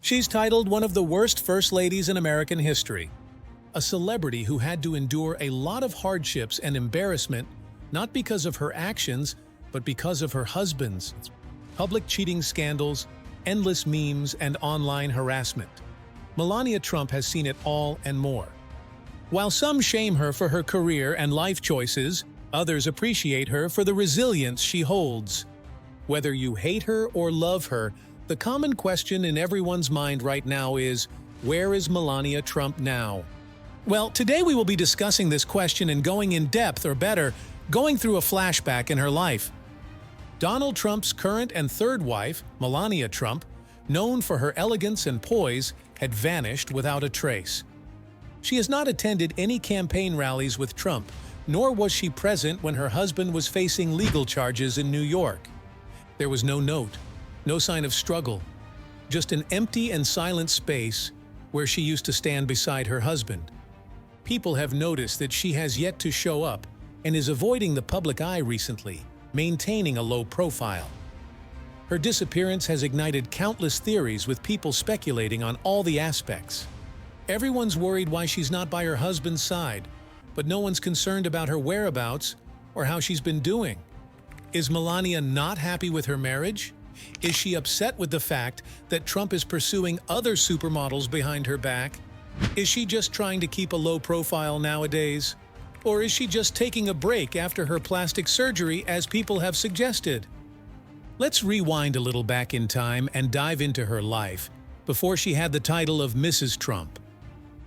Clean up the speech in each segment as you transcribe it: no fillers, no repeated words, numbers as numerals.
She's titled one of the worst first ladies in American history. A celebrity who had to endure a lot of hardships and embarrassment, not because of her actions, but because of her husband's. Public cheating scandals, endless memes, and online harassment. Melania Trump has seen it all and more. While some shame her for her career and life choices, others appreciate her for the resilience she holds. Whether you hate her or love her, the common question in everyone's mind right now is, where is Melania Trump now? Well, today we will be discussing this question and going in depth, or better, going through a flashback in her life. Donald Trump's current and third wife, Melania Trump, known for her elegance and poise, had vanished without a trace. She has not attended any campaign rallies with Trump, nor was she present when her husband was facing legal charges in New York. There was no note, no sign of struggle, just an empty and silent space where she used to stand beside her husband. People have noticed that she has yet to show up and is avoiding the public eye recently, maintaining a low profile. Her disappearance has ignited countless theories, with people speculating on all the aspects. Everyone's worried why she's not by her husband's side, but no one's concerned about her whereabouts or how she's been doing. Is Melania not happy with her marriage? Is she upset with the fact that Trump is pursuing other supermodels behind her back? Is she just trying to keep a low profile nowadays? Or is she just taking a break after her plastic surgery, as people have suggested? Let's rewind a little back in time and dive into her life before she had the title of Mrs. Trump.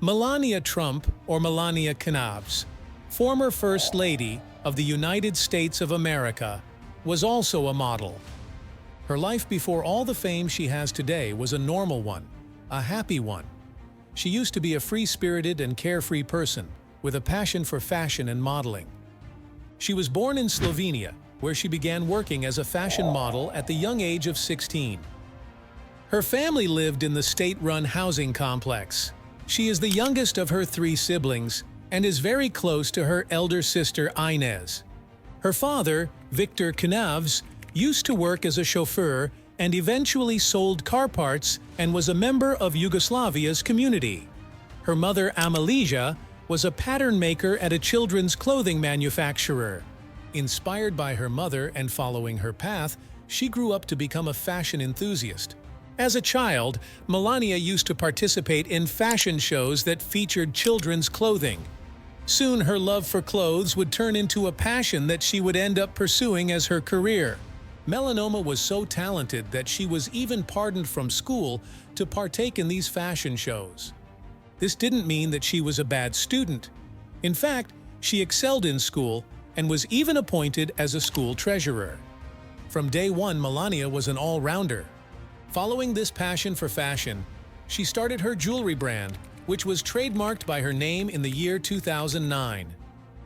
Melania Trump, or Melania Knavs, former First Lady of the United States of America, was also a model. Her life before all the fame she has today was a normal one, a happy one. She used to be a free-spirited and carefree person, with a passion for fashion and modeling. She was born in Slovenia, where she began working as a fashion model at the young age of 16. Her family lived in the state-run housing complex. She is the youngest of her 3 siblings and is very close to her elder sister Inez. Her father, Victor Knavs, used to work as a chauffeur and eventually sold car parts and was a member of Yugoslavia's community. Her mother, Amalija, was a pattern maker at a children's clothing manufacturer. Inspired by her mother and following her path, she grew up to become a fashion enthusiast. As a child, Melania used to participate in fashion shows that featured children's clothing. Soon, her love for clothes would turn into a passion that she would end up pursuing as her career. Melanoma was so talented that she was even pardoned from school to partake in these fashion shows. This didn't mean that she was a bad student. In fact, she excelled in school and was even appointed as a school treasurer. From day one, Melania was an all-rounder. Following this passion for fashion, she started her jewelry brand, which was trademarked by her name in the year 2009.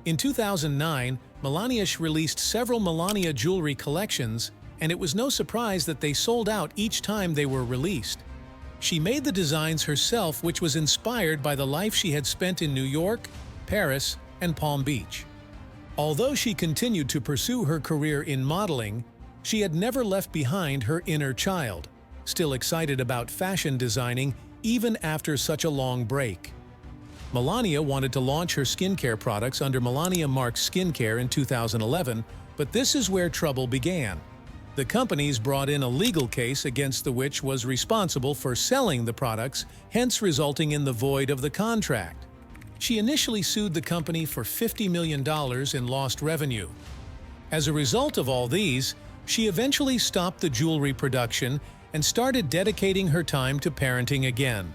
In 2009, Melania released several Melania jewelry collections, and it was no surprise that they sold out each time they were released. She made the designs herself, which was inspired by the life she had spent in New York, Paris, and Palm Beach. Although she continued to pursue her career in modeling, she had never left behind her inner child, still excited about fashion designing even after such a long break. Melania wanted to launch her skincare products under Melania Marks Skincare in 2011, but this is where trouble began. The companies brought in a legal case against the which was responsible for selling the products, hence resulting in the void of the contract. She initially sued the company for $50 million in lost revenue. As a result of all these, she eventually stopped the jewelry production and started dedicating her time to parenting again.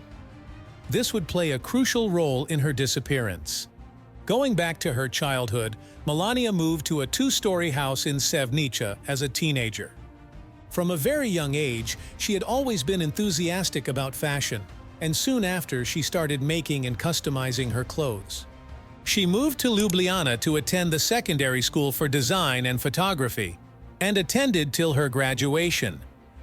This would play a crucial role in her disappearance. Going back to her childhood, Melania moved to a 2-story house in Sevnica as a teenager. From a very young age, she had always been enthusiastic about fashion, and soon after she started making and customizing her clothes. She moved to Ljubljana to attend the secondary school for design and photography, and attended till her graduation.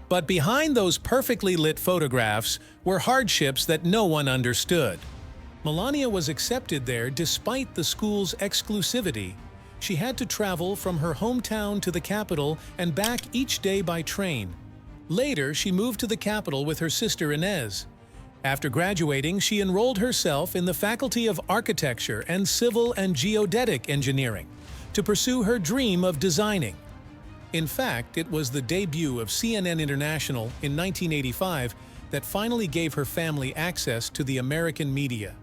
But behind those perfectly lit photographs were hardships that no one understood. Melania was accepted there despite the school's exclusivity. She had to travel from her hometown to the capital and back each day by train. Later, she moved to the capital with her sister Inez. After graduating, she enrolled herself in the Faculty of Architecture and Civil and Geodetic Engineering to pursue her dream of designing. In fact, it was the debut of CNN International in 1985 that finally gave her family access to the American media.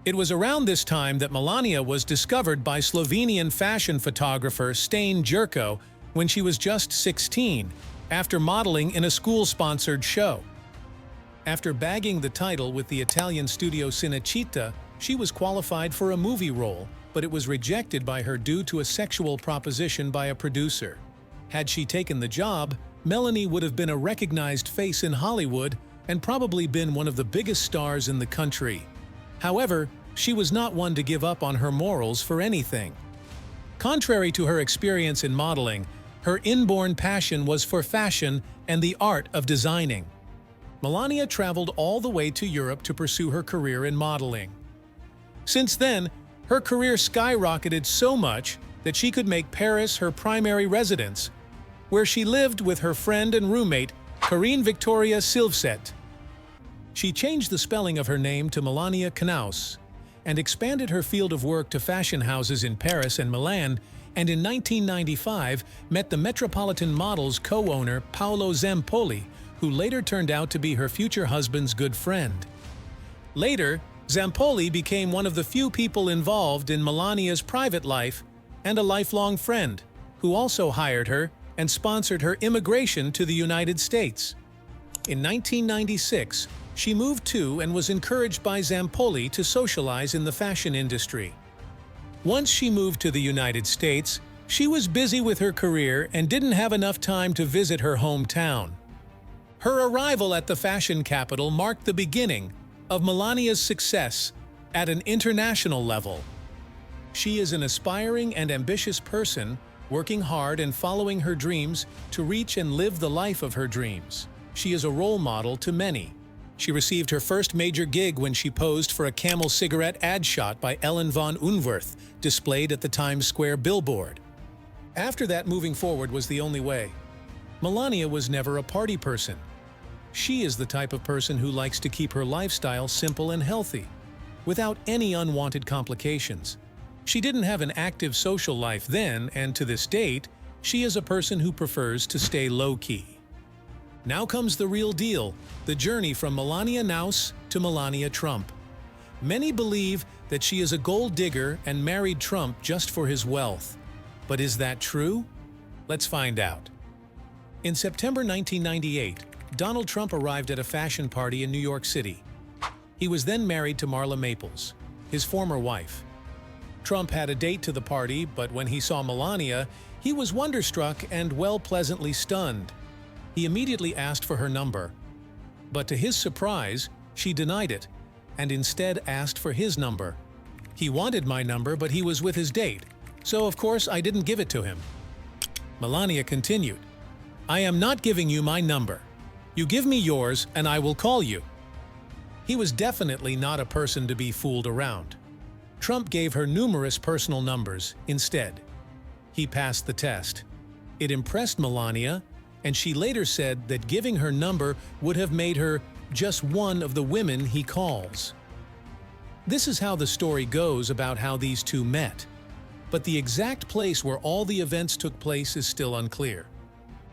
It was around this time that Melania was discovered by Slovenian fashion photographer Stane Jerko when she was just 16, after modeling in a school-sponsored show. After bagging the title with the Italian studio Cinecittà, she was qualified for a movie role, but it was rejected by her due to a sexual proposition by a producer. Had she taken the job, Melanie would have been a recognized face in Hollywood and probably been one of the biggest stars in the country. However, she was not one to give up on her morals for anything. Contrary to her experience in modeling, her inborn passion was for fashion and the art of designing. Melania traveled all the way to Europe to pursue her career in modeling. Since then, her career skyrocketed so much that she could make Paris her primary residence, where she lived with her friend and roommate, Corinne Victoria Silvset. She changed the spelling of her name to Melania Knaus and expanded her field of work to fashion houses in Paris and Milan, and in 1995 met the Metropolitan Models co-owner Paolo Zampoli, who later turned out to be her future husband's good friend. Later, Zampoli became one of the few people involved in Melania's private life and a lifelong friend, who also hired her and sponsored her immigration to the United States. In 1996, she moved to and was encouraged by Zampoli to socialize in the fashion industry. Once she moved to the United States, she was busy with her career and didn't have enough time to visit her hometown. Her arrival at the fashion capital marked the beginning of Melania's success at an international level. She is an aspiring and ambitious person, working hard and following her dreams to reach and live the life of her dreams. She is a role model to many. She received her first major gig when she posed for a Camel cigarette ad shot by Ellen von Unwerth, displayed at the Times Square billboard. After that, moving forward was the only way. Melania was never a party person. She is the type of person who likes to keep her lifestyle simple and healthy, without any unwanted complications. She didn't have an active social life then, and to this date, she is a person who prefers to stay low-key. Now comes the real deal, the journey from Melania Knaus to Melania Trump. Many believe that she is a gold digger and married Trump just for his wealth. But is that true? Let's find out. In September 1998, Donald Trump arrived at a fashion party in New York City. He was then married to Marla Maples, his former wife. Trump had a date to the party, but when he saw Melania, he was wonderstruck and pleasantly stunned. He immediately asked for her number, but to his surprise, she denied it and instead asked for his number. He wanted my number, but he was with his date, so of course I didn't give it to him. Melania continued, "I am not giving you my number. You give me yours and I will call you." He was definitely not a person to be fooled around. Trump gave her numerous personal numbers instead. He passed the test. It impressed Melania, and she later said that giving her number would have made her just one of the women he calls. This is how the story goes about how these two met, but the exact place where all the events took place is still unclear.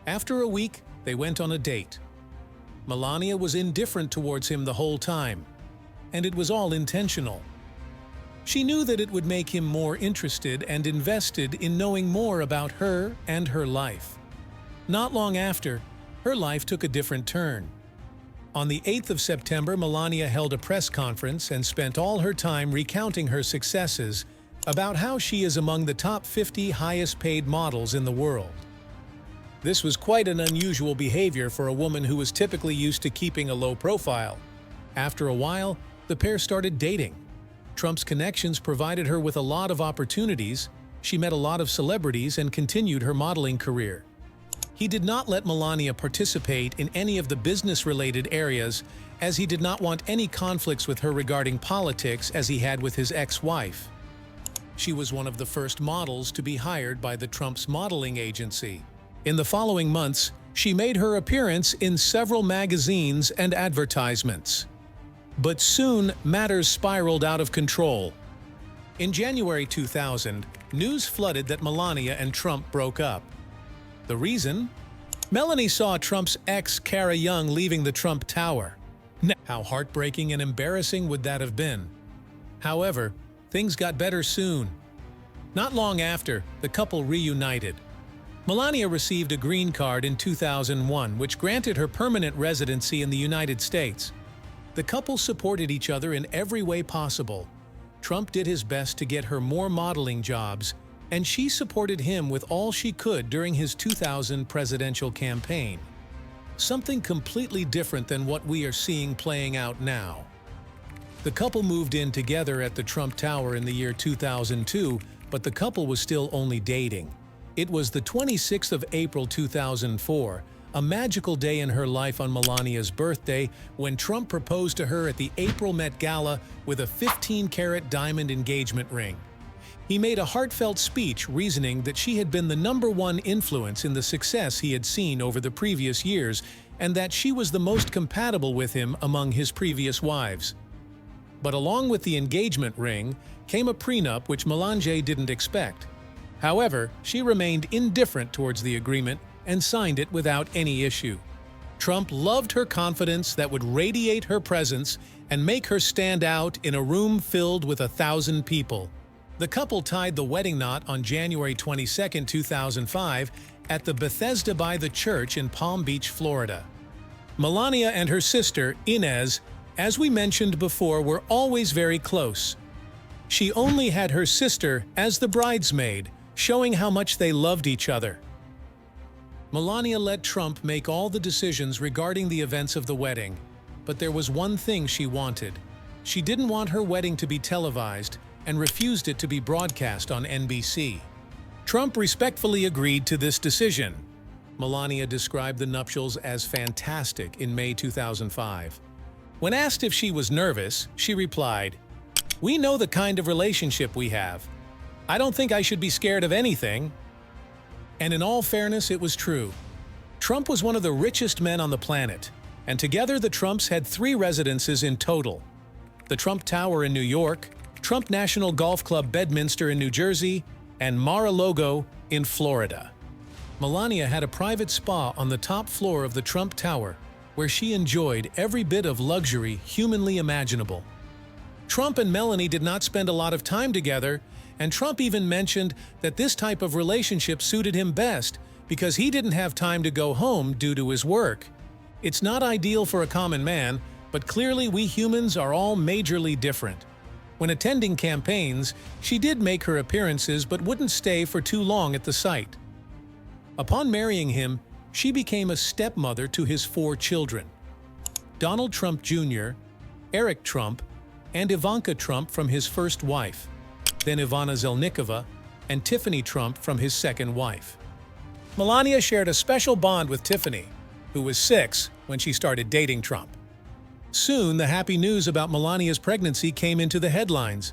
After a week, they went on a date. Melania was indifferent towards him the whole time, and it was all intentional. She knew that it would make him more interested and invested in knowing more about her and her life. Not long after, her life took a different turn. On the 8th of September, Melania held a press conference and spent all her time recounting her successes about how she is among the top 50 highest-paid models in the world. This was quite an unusual behavior for a woman who was typically used to keeping a low profile. After a while, the pair started dating. Trump's connections provided her with a lot of opportunities. She met a lot of celebrities and continued her modeling career. He did not let Melania participate in any of the business-related areas, as he did not want any conflicts with her regarding politics as he had with his ex-wife. She was one of the first models to be hired by the Trump's modeling agency. In the following months, She made her appearance in several magazines and advertisements. But soon, matters spiraled out of control. In January 2000, news flooded that Melania and Trump broke up. The reason? Melanie saw Trump's ex, Kara Young, leaving the Trump Tower. How heartbreaking and embarrassing would that have been? However, things got better soon. Not long after, the couple reunited. Melania received a green card in 2001, which granted her permanent residency in the United States. The couple supported each other in every way possible. Trump did his best to get her more modeling jobs, and she supported him with all she could during his 2000 presidential campaign. Something completely different than what we are seeing playing out now. The couple moved in together at the Trump Tower in the year 2002, but the couple was still only dating. It was the 26th of April 2004, a magical day in her life on Melania's birthday, when Trump proposed to her at the April Met Gala with a 15-carat diamond engagement ring. He made a heartfelt speech reasoning that she had been the #1 influence in the success he had seen over the previous years and that she was the most compatible with him among his previous wives. But along with the engagement ring came a prenup which Melania didn't expect. However, she remained indifferent towards the agreement and signed it without any issue. Trump loved her confidence that would radiate her presence and make her stand out in a room filled with 1,000 people. The couple tied the wedding knot on January 22, 2005, at the Bethesda by the Church in Palm Beach, Florida. Melania and her sister, Inez, as we mentioned before, were always very close. She only had her sister as the bridesmaid, showing how much they loved each other. Melania let Trump make all the decisions regarding the events of the wedding, but there was one thing she wanted. She didn't want her wedding to be televised and refused it to be broadcast on NBC. Trump respectfully agreed to this decision. Melania described the nuptials as fantastic in May 2005. When asked if she was nervous, she replied, "We know the kind of relationship we have. I don't think I should be scared of anything." And in all fairness, it was true. Trump was one of the richest men on the planet, and together the Trumps had 3 residences in total: the Trump Tower in New York, Trump National Golf Club Bedminster in New Jersey, and Mar-a-Lago in Florida. Melania had a private spa on the top floor of the Trump Tower, where she enjoyed every bit of luxury humanly imaginable. Trump and Melanie did not spend a lot of time together, and Trump even mentioned that this type of relationship suited him best because he didn't have time to go home due to his work. It's not ideal for a common man, but clearly we humans are all majorly different. When attending campaigns, she did make her appearances but wouldn't stay for too long at the site. Upon marrying him, she became a stepmother to his 4 children: Donald Trump Jr., Eric Trump, and Ivanka Trump from his first wife, then Ivana Zelnikova, and Tiffany Trump from his second wife. Melania shared a special bond with Tiffany, who was 6 when she started dating Trump. Soon, the happy news about Melania's pregnancy came into the headlines.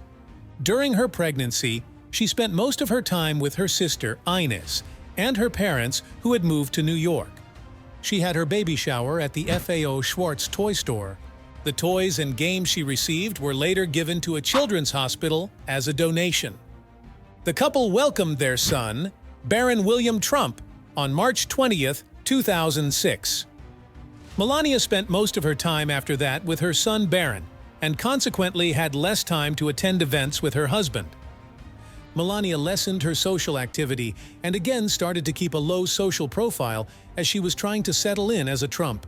During her pregnancy, she spent most of her time with her sister, Inez, and her parents, who had moved to New York. She had her baby shower at the FAO Schwartz toy store. The toys and games she received were later given to a children's hospital as a donation. The couple welcomed their son, Baron William Trump, on March 20, 2006. Melania spent most of her time after that with her son Baron, and consequently had less time to attend events with her husband. Melania lessened her social activity and again started to keep a low social profile as she was trying to settle in as a Trump.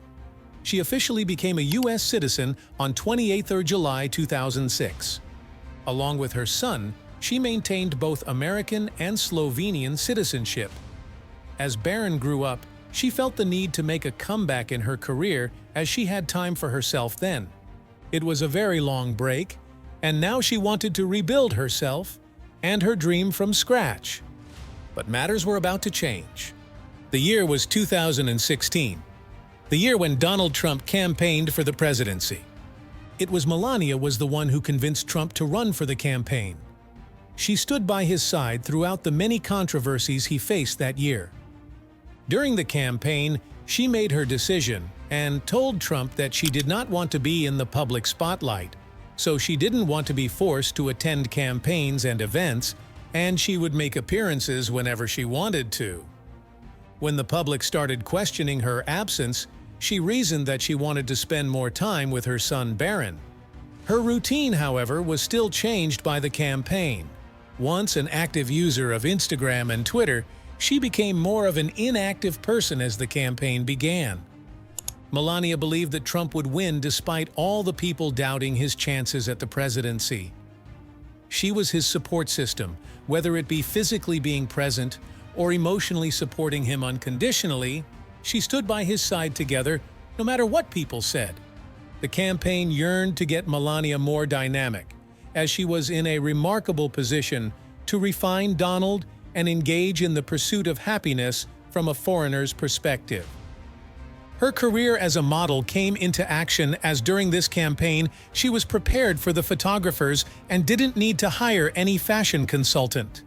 She officially became a U.S. citizen on 28 July 2006. Along with her son, she maintained both American and Slovenian citizenship. As Baron grew up, she felt the need to make a comeback in her career as she had time for herself then. It was a very long break, and now she wanted to rebuild herself and her dream from scratch. But matters were about to change. The year was 2016, the year when Donald Trump campaigned for the presidency. It was Melania was the one who convinced Trump to run for the campaign. She stood by his side throughout the many controversies he faced that year. During the campaign, She made her decision and told Trump that she did not want to be in the public spotlight, so she didn't want to be forced to attend campaigns and events, and she would make appearances whenever she wanted to. When the public started questioning her absence, she reasoned that she wanted to spend more time with her son Barron. Her routine, however, was still changed by the campaign. Once an active user of Instagram and Twitter, she became more of an inactive person as the campaign began. Melania believed that Trump would win despite all the people doubting his chances at the presidency. She was his support system, whether it be physically being present or emotionally supporting him unconditionally. She stood by his side together, no matter what people said. The campaign yearned to get Melania more dynamic, as she was in a remarkable position to refine Donald and engage in the pursuit of happiness from a foreigner's perspective. Her career as a model came into action as during this campaign she was prepared for the photographers and didn't need to hire any fashion consultant.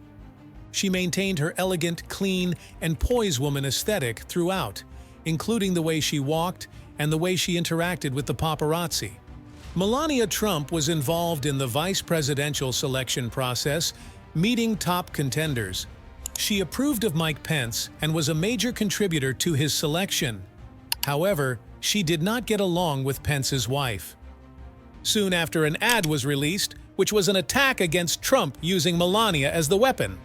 She maintained her elegant, clean, and poise woman aesthetic throughout, including the way she walked and the way she interacted with the paparazzi. Melania Trump was involved in the vice presidential selection process, meeting top contenders. She approved of Mike Pence and was a major contributor to his selection. However, she did not get along with Pence's wife. Soon after, an ad was released, which was an attack against Trump using Melania as the weapon.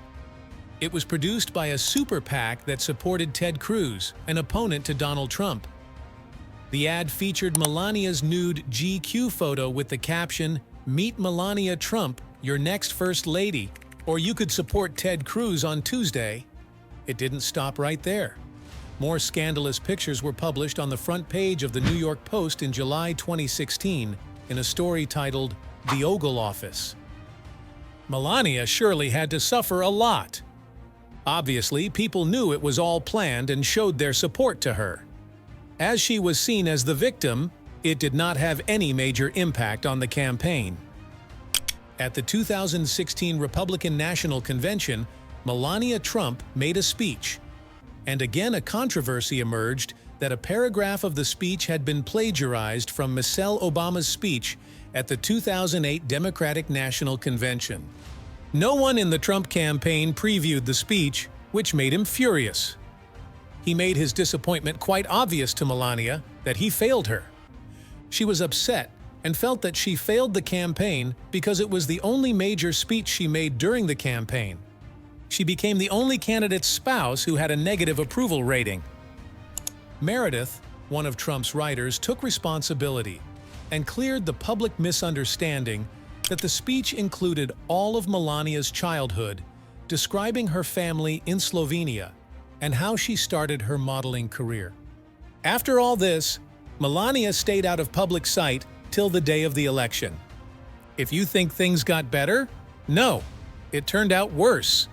It was produced by a super PAC that supported Ted Cruz, an opponent to Donald Trump. The ad featured Melania's nude GQ photo with the caption, "Meet Melania Trump, your next First Lady, or you could support Ted Cruz on Tuesday." It didn't stop right there. More scandalous pictures were published on the front page of the New York Post in July 2016 in a story titled, "The Ogle Office." Melania surely had to suffer a lot. Obviously, people knew it was all planned and showed their support to her. As she was seen as the victim, it did not have any major impact on the campaign. At the 2016 Republican National Convention, Melania Trump made a speech. And again, a controversy emerged that a paragraph of the speech had been plagiarized from Michelle Obama's speech at the 2008 Democratic National Convention. No one in the Trump campaign previewed the speech, which made him furious. He made his disappointment quite obvious to Melania that he failed her. She was upset and felt that she failed the campaign because it was the only major speech she made during the campaign. She became the only candidate's spouse who had a negative approval rating. Meredith, one of Trump's writers, took responsibility and cleared the public misunderstanding that the speech included all of Melania's childhood, describing her family in Slovenia and how she started her modeling career. After all this, Melania stayed out of public sight till the day of the election. If you think things got better, no, it turned out worse.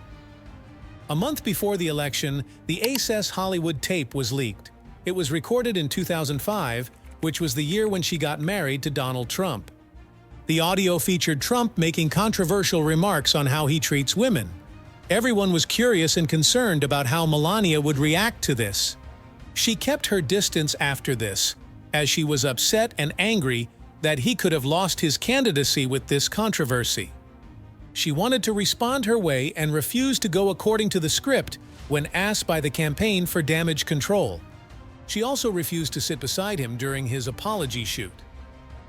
A month before the election, the Access Hollywood tape was leaked. It was recorded in 2005, which was the year when she got married to Donald Trump. The audio featured Trump making controversial remarks on how he treats women. Everyone was curious and concerned about how Melania would react to this. She kept her distance after this, as she was upset and angry that he could have lost his candidacy with this controversy. She wanted to respond her way and refused to go according to the script when asked by the campaign for damage control. She also refused to sit beside him during his apology shoot.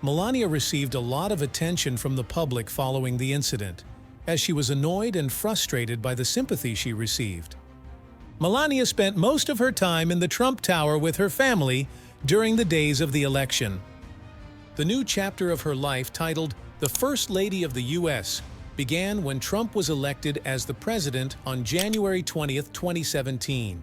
Melania received a lot of attention from the public following the incident, as she was annoyed and frustrated by the sympathy she received. Melania spent most of her time in the Trump Tower with her family during the days of the election. The new chapter of her life, titled "The First Lady of the U.S., began when Trump was elected as the president on January 20, 2017.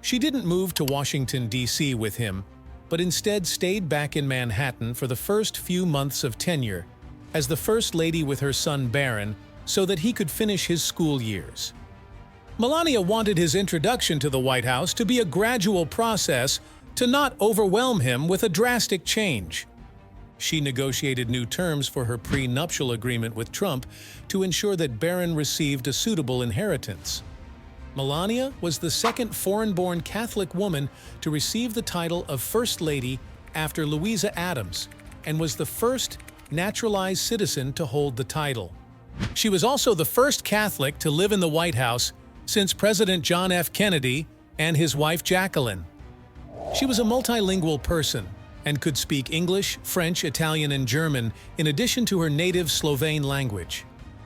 She didn't move to Washington, D.C. with him, but instead stayed back in Manhattan for the first few months of tenure as the First Lady with her son Barron so that he could finish his school years. Melania wanted his introduction to the White House to be a gradual process to not overwhelm him with a drastic change. She negotiated new terms for her prenuptial agreement with Trump to ensure that Barron received a suitable inheritance. Melania was the second foreign-born Catholic woman to receive the title of First Lady after Louisa Adams, and was the first naturalized citizen to hold the title. She was also the first Catholic to live in the White House since President John F. Kennedy and his wife Jacqueline. She was a multilingual person and could speak English, French, Italian, and German in addition to her native Slovene language.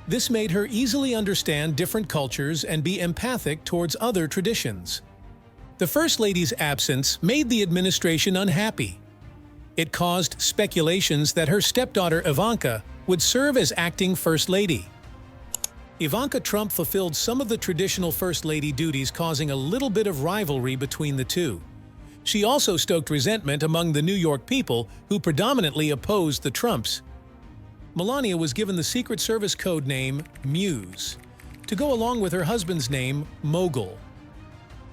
This made her easily understand different cultures and be empathic towards other traditions. The First Lady's absence made the administration unhappy. It caused speculations that her stepdaughter Ivanka would serve as acting First Lady. Ivanka Trump fulfilled some of the traditional First Lady duties, causing a little bit of rivalry between the two. She also stoked resentment among the New York people who predominantly opposed the Trumps. Melania was given the Secret Service code name Muse to go along with her husband's name Mogul.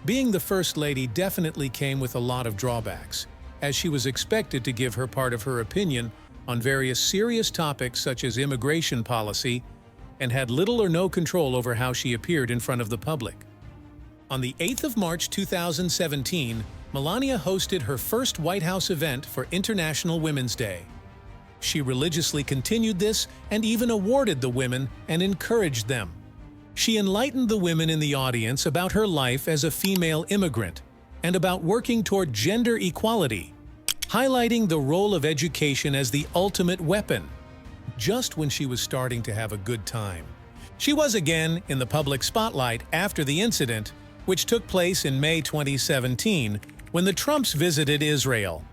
Being the First Lady definitely came with a lot of drawbacks, as she was expected to give her part of her opinion on various serious topics such as immigration policy, and had little or no control over how she appeared in front of the public. On the 8th of March 2017, Melania hosted her first White House event for International Women's Day. She religiously continued this and even awarded the women and encouraged them. She enlightened the women in the audience about her life as a female immigrant and about working toward gender equality, highlighting the role of education as the ultimate weapon. Just when she was starting to have a good time, she was again in the public spotlight after the incident, which took place in May 2017, when the Trumps visited Israel.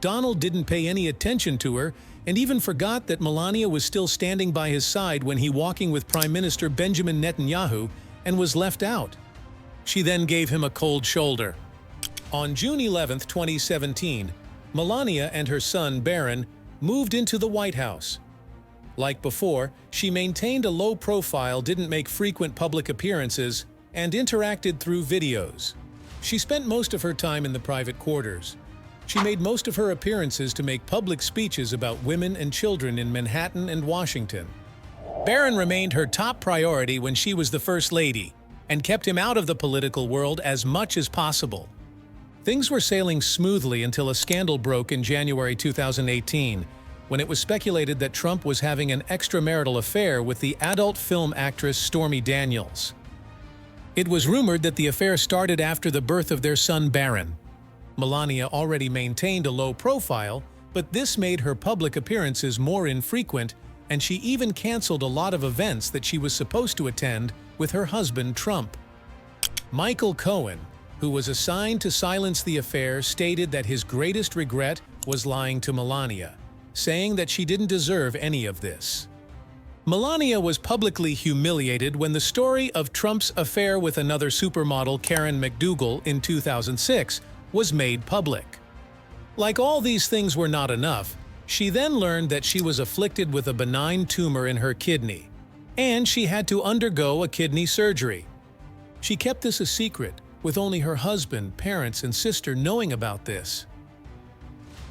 Donald didn't pay any attention to her and even forgot that Melania was still standing by his side when he walking with Prime Minister Benjamin Netanyahu and was left out. She then gave him a cold shoulder. On June 11, 2017, Melania and her son Barron moved into the White House. Like before, she maintained a low profile, didn't make frequent public appearances, and interacted through videos. She spent most of her time in the private quarters. She made most of her appearances to make public speeches about women and children in Manhattan and Washington. Barron remained her top priority when she was the First Lady, and kept him out of the political world as much as possible. Things were sailing smoothly until a scandal broke in January 2018, when it was speculated that Trump was having an extramarital affair with the adult film actress Stormy Daniels. It was rumored that the affair started after the birth of their son Barron. Melania already maintained a low profile, but this made her public appearances more infrequent, and she even canceled a lot of events that she was supposed to attend with her husband Trump. Michael Cohen, who was assigned to silence the affair, stated that his greatest regret was lying to Melania, saying that she didn't deserve any of this. Melania was publicly humiliated when the story of Trump's affair with another supermodel, Karen McDougal, in 2006 was made public. Like all these things were not enough, she then learned that she was afflicted with a benign tumor in her kidney, and she had to undergo a kidney surgery. She kept this a secret, with only her husband, parents, and sister knowing about this.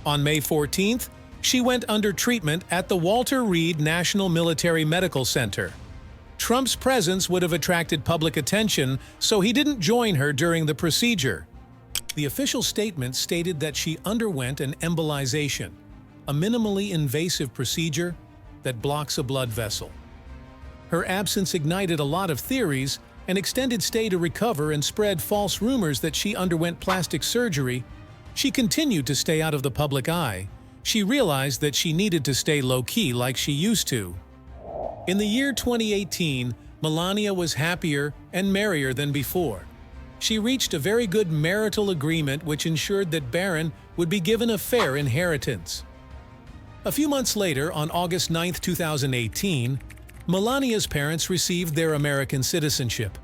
On May 14th, she went under treatment at the Walter Reed National Military Medical Center. Trump's presence would have attracted public attention, so he didn't join her during the procedure. The official statement stated that she underwent an embolization, a minimally invasive procedure that blocks a blood vessel. Her absence ignited a lot of theories, an extended stay to recover, and spread false rumors that she underwent plastic surgery. She continued to stay out of the public eye. She realized that she needed to stay low-key like she used to. In the year 2018, Melania was happier and merrier than before. She reached a very good marital agreement which ensured that Barron would be given a fair inheritance. A few months later, on August 9, 2018, Melania's parents received their American citizenship.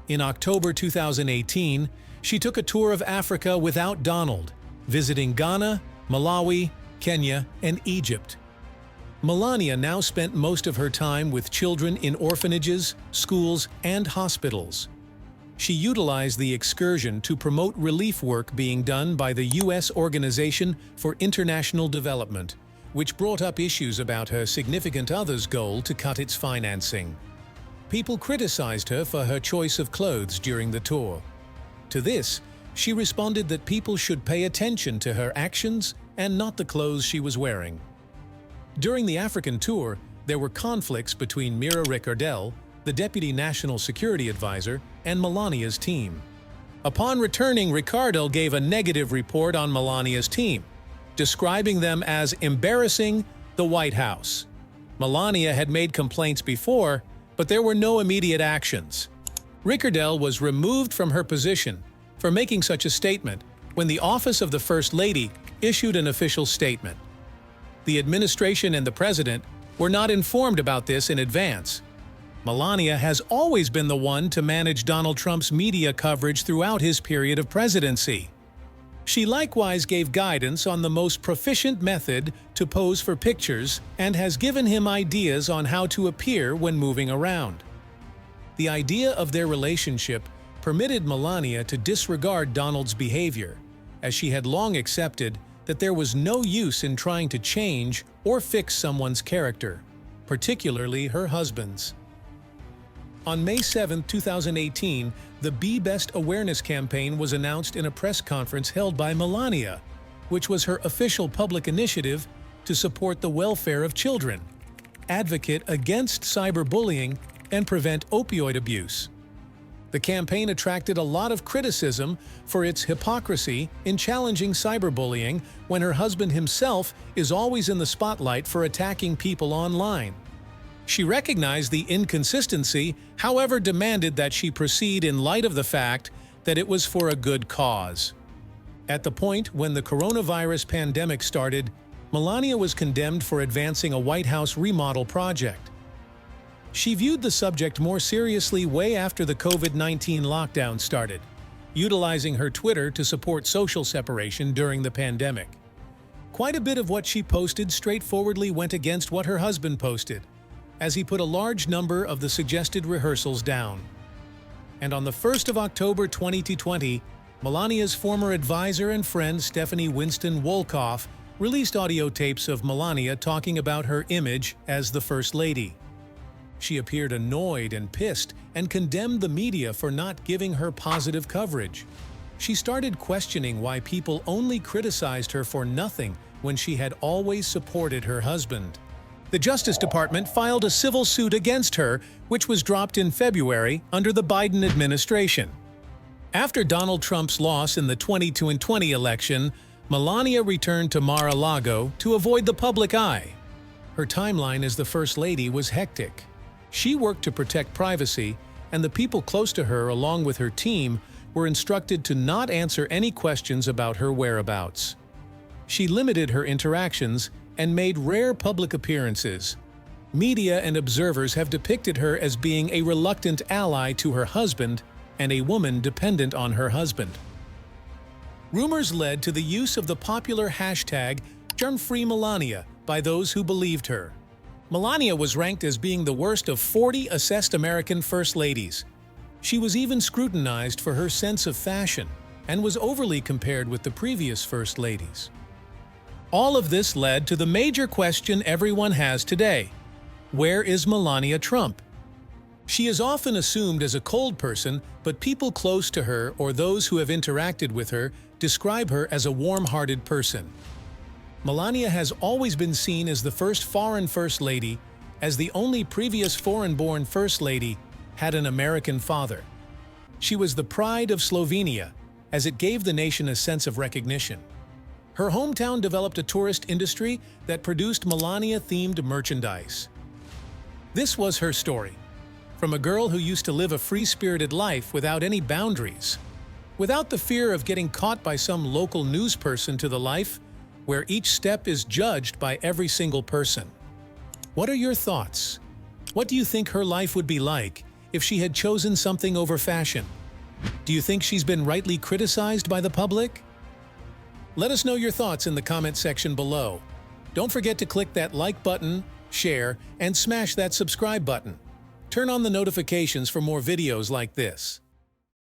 In October 2018, she took a tour of Africa without Donald, visiting Ghana, Malawi, Kenya, and Egypt. Melania now spent most of her time with children in orphanages, schools, and hospitals. She utilized the excursion to promote relief work being done by the U.S. Organization for International Development, which brought up issues about her significant other's goal to cut its financing. People criticized her for her choice of clothes during the tour. To this, she responded that people should pay attention to her actions and not the clothes she was wearing. During the African tour, there were conflicts between Mira Ricardel, the Deputy National Security Advisor, and Melania's team. Upon returning, Ricardel gave a negative report on Melania's team, describing them as embarrassing the White House. Melania had made complaints before, but there were no immediate actions. Ricardel was removed from her position for making such a statement when the office of the First Lady issued an official statement. The administration and the president were not informed about this in advance. Melania has always been the one to manage Donald Trump's media coverage throughout his period of presidency. She likewise gave guidance on the most proficient method to pose for pictures and has given him ideas on how to appear when moving around. The idea of their relationship permitted Melania to disregard Donald's behavior, as she had long accepted that there was no use in trying to change or fix someone's character, particularly her husband's. On May 7, 2018, the Be Best Awareness campaign was announced in a press conference held by Melania, which was her official public initiative to support the welfare of children, advocate against cyberbullying, and prevent opioid abuse. The campaign attracted a lot of criticism for its hypocrisy in challenging cyberbullying when her husband himself is always in the spotlight for attacking people online. She recognized the inconsistency, however demanded that she proceed in light of the fact that it was for a good cause. At the point when the coronavirus pandemic started, Melania was condemned for advancing a White House remodel project. She viewed the subject more seriously way after the COVID-19 lockdown started, utilizing her Twitter to support social separation during the pandemic. Quite a bit of what she posted straightforwardly went against what her husband posted, as he put a large number of the suggested rehearsals down. And on the 1st of October 2020, Melania's former advisor and friend Stephanie Winston Wolkoff released audio tapes of Melania talking about her image as the First Lady. She appeared annoyed and pissed and condemned the media for not giving her positive coverage. She started questioning why people only criticized her for nothing when she had always supported her husband. The Justice Department filed a civil suit against her, which was dropped in February under the Biden administration. After Donald Trump's loss in the 2020 election, Melania returned to Mar-a-Lago to avoid the public eye. Her timeline as the First Lady was hectic. She worked to protect privacy, and the people close to her, along with her team, were instructed to not answer any questions about her whereabouts. She limited her interactions and made rare public appearances. Media and observers have depicted her as being a reluctant ally to her husband and a woman dependent on her husband. Rumors led to the use of the popular hashtag #GermFreeMelania by those who believed her. Melania was ranked as being the worst of 40 assessed American First Ladies. She was even scrutinized for her sense of fashion and was overly compared with the previous First Ladies. All of this led to the major question everyone has today: where is Melania Trump? She is often assumed as a cold person, but people close to her or those who have interacted with her describe her as a warm-hearted person. Melania has always been seen as the first foreign First Lady, as the only previous foreign-born First Lady had an American father. She was the pride of Slovenia, as it gave the nation a sense of recognition. Her hometown developed a tourist industry that produced Melania-themed merchandise. This was her story, from a girl who used to live a free-spirited life without any boundaries, without the fear of getting caught by some local news person, to the life where each step is judged by every single person. What are your thoughts? What do you think her life would be like if she had chosen something over fashion? Do you think she's been rightly criticized by the public? Let us know your thoughts in the comment section below. Don't forget to click that like button, share, and smash that subscribe button. Turn on the notifications for more videos like this.